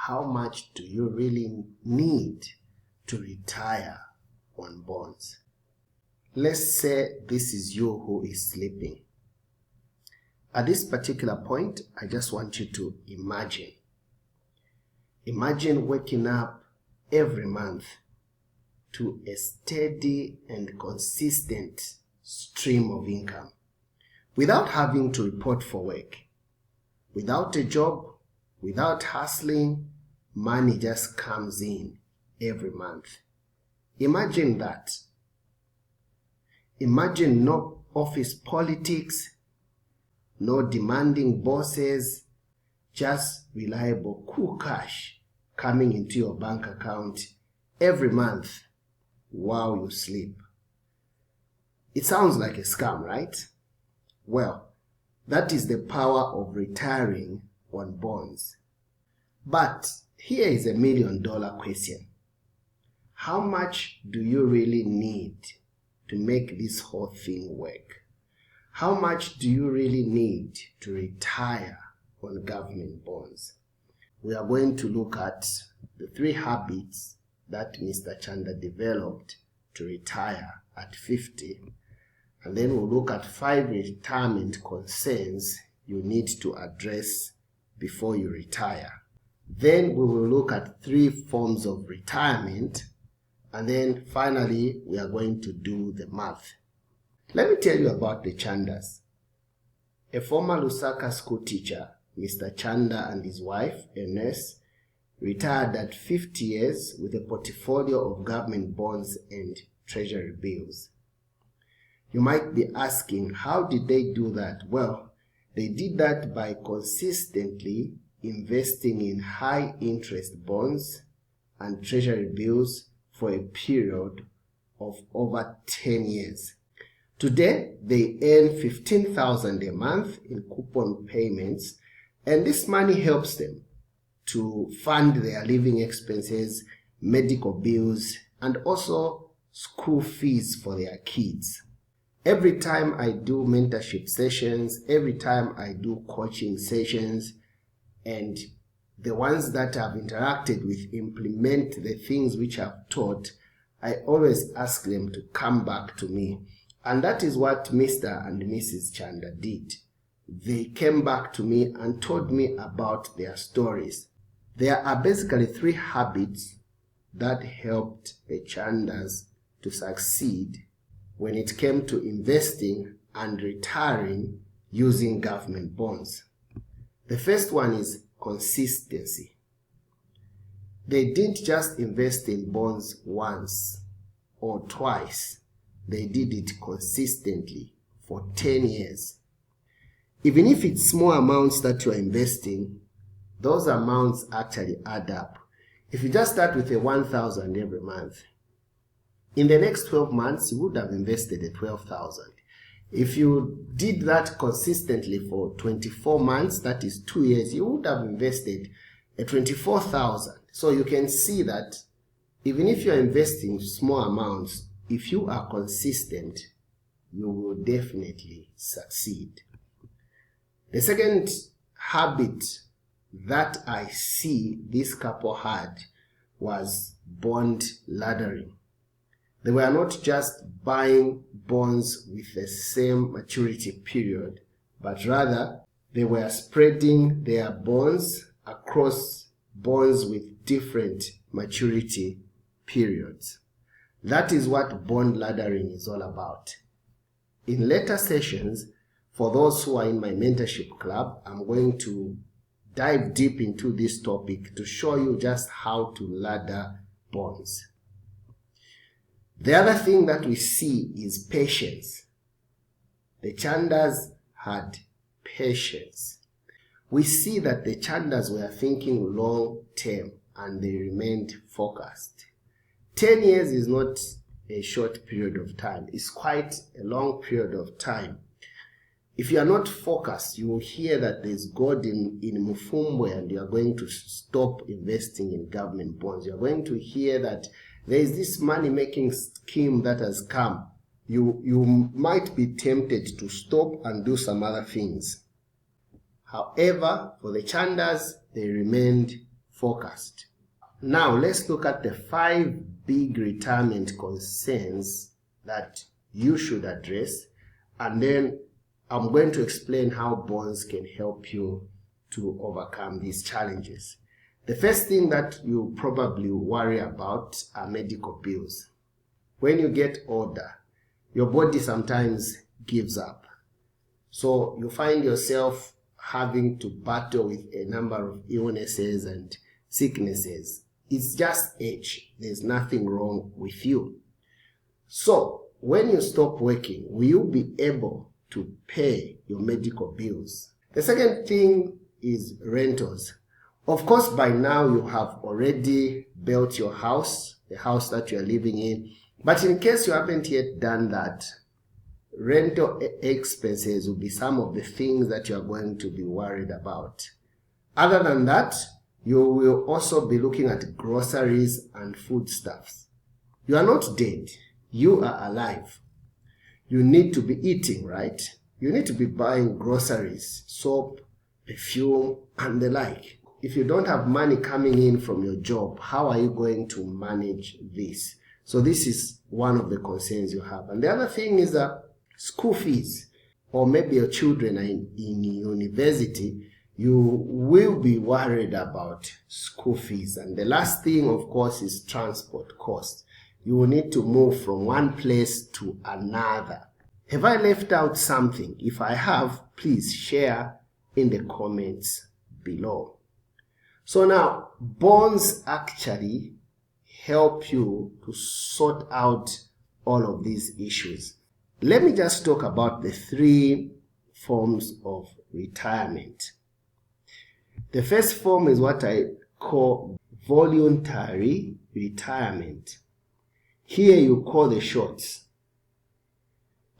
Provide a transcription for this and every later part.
how much do you really need to retire on bonds? Let's say this is you who is sleeping. At this particular point, I just want you to imagine. Imagine waking up every month to a steady and consistent stream of income without having to report for work. Without a job, without hustling, money just comes in every month. Imagine that. Imagine no office politics, no demanding bosses, just reliable cool cash coming into your bank account every month while you sleep. It sounds like a scam, right? Well, that is the power of retiring on bonds. But here is a $1 million question. How much do you really need to make this whole thing work? How much do you really need to retire on government bonds? We are going to look at the 3 habits that Mr. Chanda developed to retire at 50. And then we'll look at 5 retirement concerns you need to address before you retire. Then we will look at 3 forms of retirement. And then finally, we are going to do the math. Let me tell you about the Chandas. A former Lusaka school teacher, Mr. Chanda, and his wife, a nurse, retired at 50 years with a portfolio of government bonds and treasury bills. You might be asking, how did they do that? Well, they did that by consistently investing in high interest bonds and treasury bills for a period of over 10 years. Today, they earn $15,000 a month in coupon payments, and this money helps them to fund their living expenses, medical bills, and also school fees for their kids. Every time I do mentorship sessions, every time I do coaching sessions, and the ones that I've interacted with implement the things which I've taught, I always ask them to come back to me. And that is what Mr. and Mrs. Chanda did. They came back to me and told me about their stories. There are basically 3 habits that helped the Chandas to succeed when it came to investing and retiring using government bonds. The first one is consistency. They didn't just invest in bonds once or twice. They did it consistently for 10 years. Even if it's small amounts that you are investing, those amounts actually add up. If you just start with a 1,000 every month, in the next 12 months, you would have invested a 12,000. If you did that consistently for 24 months, that is 2 years, you would have invested a 24,000. So you can see that even if you are investing small amounts, if you are consistent, you will definitely succeed. The second habit that I see this couple had was bond laddering. They were not just buying bonds with the same maturity period, but rather they were spreading their bonds across bonds with different maturity periods. That is what bond laddering is all about. In later sessions, for those who are in my mentorship club, I'm going to dive deep into this topic to show you just how to ladder bonds. The other thing that we see is patience. The Chandas had patience. We see that the Chandas were thinking long term and they remained focused. 10 years is not a short period of time. It's quite a long period of time. If you are not focused, you will hear that there's God in Mufumwe and you are going to stop investing in government bonds. You are going to hear that there is this money-making scheme that has come. You might be tempted to stop and do some other things. However, for the Chandas, they remained forecast. Now let's look at the 5 big retirement concerns that you should address, and then I'm going to explain how bonds can help you to overcome these challenges. The first thing that you probably worry about are medical bills. When you get older, your body sometimes gives up. So you find yourself having to battle with a number of illnesses and sicknesses. It's just age. There's nothing wrong with you. So when you stop working, will you be able to pay your medical bills? The second thing is rentals. Of course, by now you have already built your house, the house that you are living in. But in case you haven't yet done that, rental expenses will be some of the things that you are going to be worried about. Other than that, you will also be looking at groceries and foodstuffs. You are not dead. You are alive. You need to be eating, right? You need to be buying groceries, soap, perfume, and the like. If you don't have money coming in from your job, how are you going to manage this? So this is one of the concerns you have. And the other thing is that school fees, or maybe your children are in university, you will be worried about school fees. And the last thing, of course, is transport cost. You will need to move from one place to another. Have I left out something? If I have, please share in the comments below. So now, bonds actually help you to sort out all of these issues. Let me just talk about the 3 forms of retirement. The first form is what I call voluntary retirement. Here you call the shots.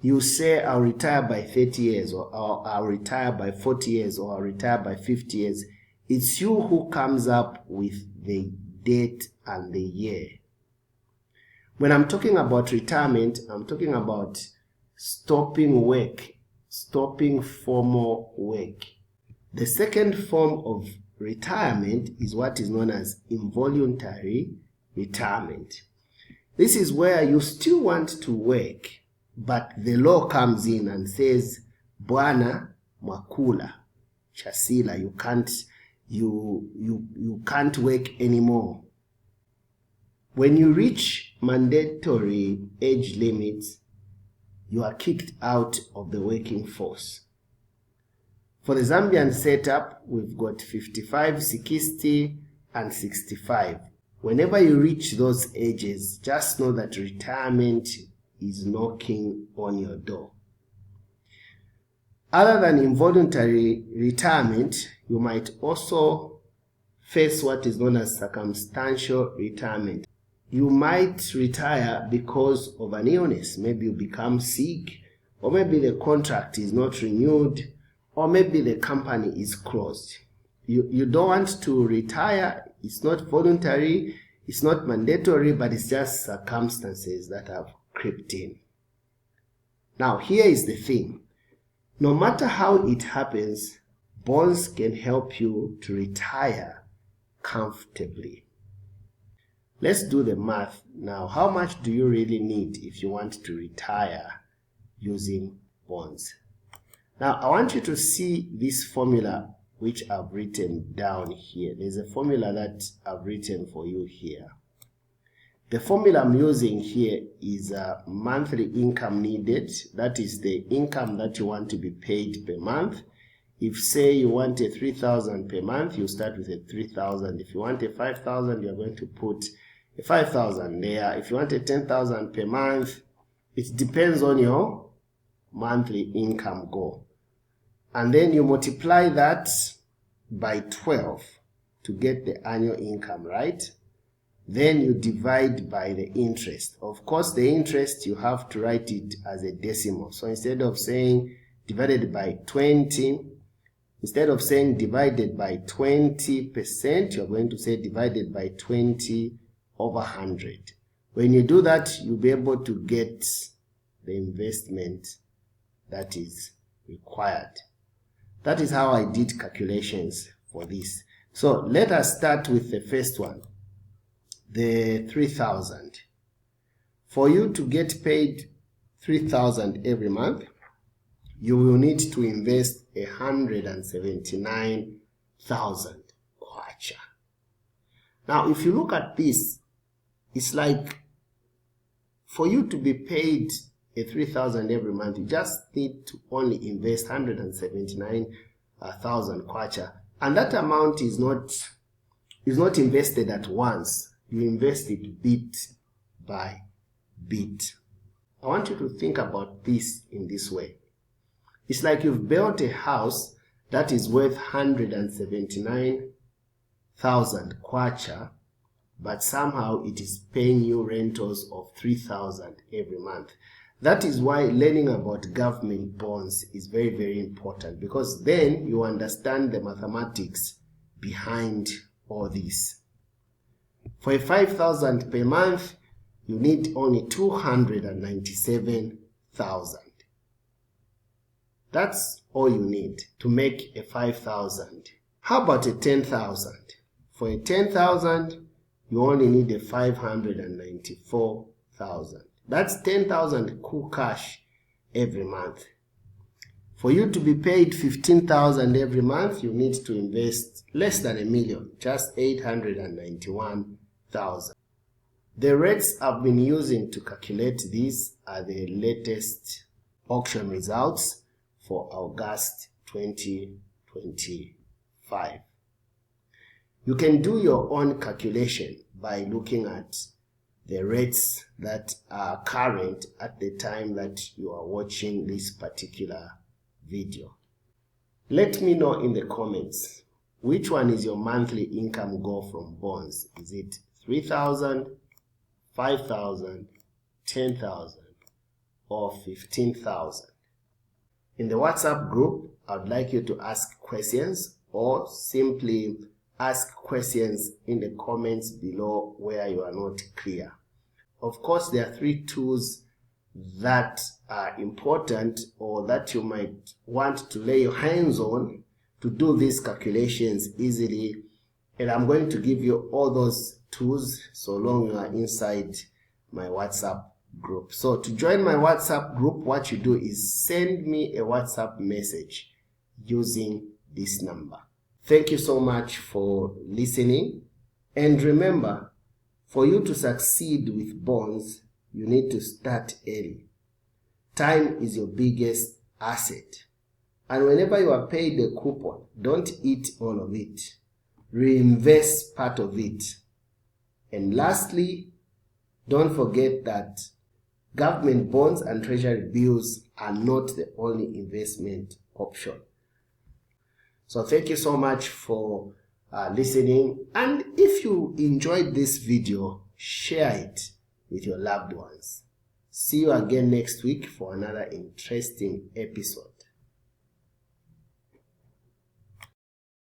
You say, I'll retire by 30 years, or I'll retire by 40 years, or I'll retire by 50 years. It's you who comes up with the date and the year. When I'm talking about retirement, I'm talking about stopping work, stopping formal work. The second form of retirement is what is known as involuntary retirement. This is where you still want to work, but the law comes in and says, Bwana Mwakula Chasila, you can't work anymore. When you reach mandatory age limits, you are kicked out of the working force. For the Zambian setup, we've got 55, 60, and 65. Whenever you reach those ages, just know that retirement is knocking on your door. Other than involuntary retirement, you might also face what is known as circumstantial retirement. You might retire because of an illness. Maybe you become sick, or maybe the contract is not renewed, or maybe the company is closed. You don't want to retire. It's not voluntary, it's not mandatory, but it's just circumstances that have crept in. Now, here is the thing. No matter how it happens, bonds can help you to retire comfortably. Let's do the math now. How much do you really need if you want to retire using bonds? Now, I want you to see this formula which I've written down here. There's a formula that I've written for you here. The formula I'm using here is a monthly income needed. That is the income that you want to be paid per month. If, say, you want a 3,000 per month, you start with a 3,000. If you want a 5,000, you're going to put a 5,000 there. If you want a 10,000 per month, it depends on your monthly income goal. And then you multiply that by 12 to get the annual income, right? Then you divide by the interest. Of course, the interest, you have to write it as a decimal. So instead of saying divided by 20, instead of saying divided by 20%, you're going to say divided by 20 over 100. When you do that, you'll be able to get the investment that is required. That is how I did calculations for this. So let us start with the first one, the 3,000. For you to get paid 3,000 every month, you will need to invest 179,000 kwacha. Now, if you look at this, it's like for you to be paid a 3,000 every month, you just need to only invest 179,000 kwacha, and that amount is not invested at once. You invest it bit by bit. I want you to think about this in this way. It's like you've built a house that is worth 179,000 kwacha, but somehow it is paying you rentals of 3,000 every month. That is why learning about government bonds is very, very important, because then you understand the mathematics behind all this. For a 5,000 per month, you need only 297,000. That's all you need to make a 5,000. How about a 10,000? For a 10,000, you only need a 594,000. That's 10,000 cool cash every month. For you to be paid 15,000 every month, you need to invest less than $1 million, just 891,000. The rates I've been using to calculate these are the latest auction results for August 2025. You can do your own calculation by looking at the rates that are current at the time that you are watching this particular video. Let me know in the comments, which one is your monthly income goal from bonds? Is it 3,000, 5,000, 10,000, or 15,000? In the WhatsApp group, I would like you to ask questions, or simply ask questions in the comments below where you are not clear. Of course, there are 3 tools that are important, or that you might want to lay your hands on to do these calculations easily, and I'm going to give you all those tools so long you are inside my WhatsApp group. So to join my WhatsApp group, what you do is send me a WhatsApp message using this number. Thank you so much for listening, and remember, for you to succeed with bonds, you need to start early. Time is your biggest asset, and whenever you are paid a coupon, don't eat all of it. Reinvest part of it. And lastly, don't forget that government bonds and treasury bills are not the only investment option. So thank you so much for listening, and if you enjoyed this video, share it with your loved ones. See you again next week for another interesting episode.